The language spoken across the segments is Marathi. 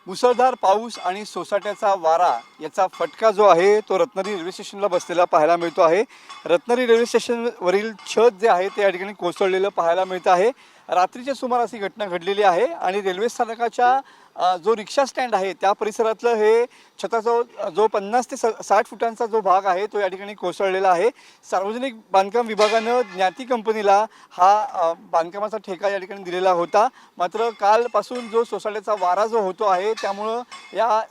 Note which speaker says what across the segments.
Speaker 1: मुसळधार पाऊस आणि सोसाट्याचा वारा याचा फटका जो आहे तो रत्नागिरी रेल्वे स्टेशनला बसलेला पाहायला मिळतो आहे। रत्नागिरी रेल्वे स्टेशनवरील छत जे आहे ते या ठिकाणी कोसळलेलं पाहायला मिळतं आहे। रात्रीच्या सुमारास ही घटना घडलेली आहे आणि रेल्वे स्थानकाच्या जो रिक्षा स्टँड आहे त्या परिसरातलं हे छताचा जो 50 ते 60 फुटांचा जो भाग आहे तो या ठिकाणी कोसळलेला आहे। सार्वजनिक बांधकाम विभागानं ज्ञाती कंपनीला हा बांधकामाचा ठेका या ठिकाणी दिलेला होता। मात्र कालपासून जो सोसाट्याचा वारा जो होतो आहे त्यामुळं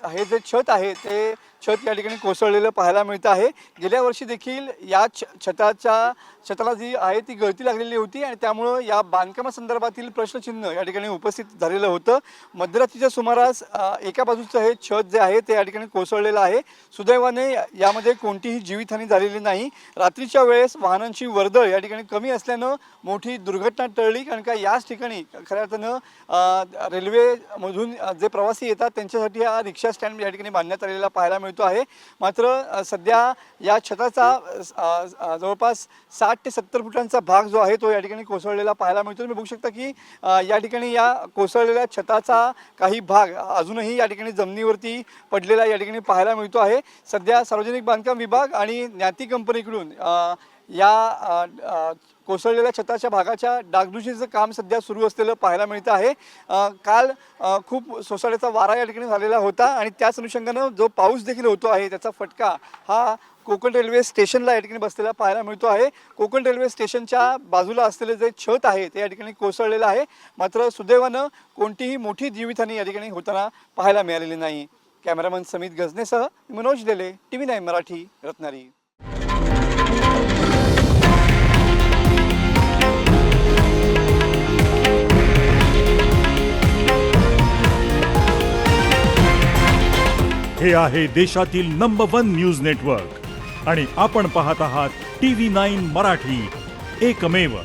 Speaker 1: हे जे छत आहे ते छत या ठिकाणी कोसळलेलं पाहायला मिळतं आहे। गेल्या वर्षी देखील या छताला जी आहे ती गळती लागलेली होती आणि त्यामुळं या बांधकामासंदर्भातील प्रश्नचिन्ह या ठिकाणी उपस्थित झालेलं होतं। मध्यरात्रीच्या सुमारास एका बाजूचं हे छत जे आहे ते या ठिकाणी कोसळलेलं आहे। सुदैवाने यामध्ये कोणतीही जीवितहानी झालेली नाही। रात्रीच्या वेळेस वाहनांची वर्दळ या ठिकाणी कमी असल्यानं मोठी दुर्घटना टळली, कारण का याच ठिकाणी खऱ्या अर्थानं रेल्वेमधून जे प्रवासी येतात त्यांच्यासाठी हा रिक्षा स्टँड या ठिकाणी बांधण्यात आलेला पाहायला मिळतो आहे। मात्र सध्या या छताचा जवळपास 60 ते 70 फुटांचा भाग जो आहे तो या ठिकाणी कोसळलेला पाहायला मिळतो। तुम्ही बघू शकता की या ठिकाणी या कोसळलेल्या छताचा काही भाग अजूनही या ठिकाणी जमिनीवरती पडलेला या ठिकाणी पाहायला मिळतो आहे। सध्या सार्वजनिक बांधकाम विभाग आणि ज्ञाती कंपनीकडून या कोसळलेल्या छताच्या भागाच्या डागडुजीचं काम सध्या सुरू असलेलं पाहायला मिळतं आहे। काल खूप सोसाट्याचा वारा या ठिकाणी झालेला होता आणि त्याच अनुषंगानं जो पाऊस देखील होतो आहे त्याचा फटका हा कोकण रेल्वे स्टेशनला या ठिकाणी बसलेला पाहायला मिळतो आहे। कोकण रेल्वे स्टेशनच्या बाजूला असलेले जे छत आहे ते या ठिकाणी कोसळलेलं आहे। मात्र सुदैवानं कोणतीही मोठी जीवितहानी या ठिकाणी होताना पाहायला मिळालेली नाही। कॅमेरामन समित गजनेसह मनोज डेले, TV9 मराठी, रत्नागिरी।
Speaker 2: हे आहे देशातील नंबर 1 न्यूज नेटवर्क आणि आपण पाहत आहात TV9 मराठी, एकमेव।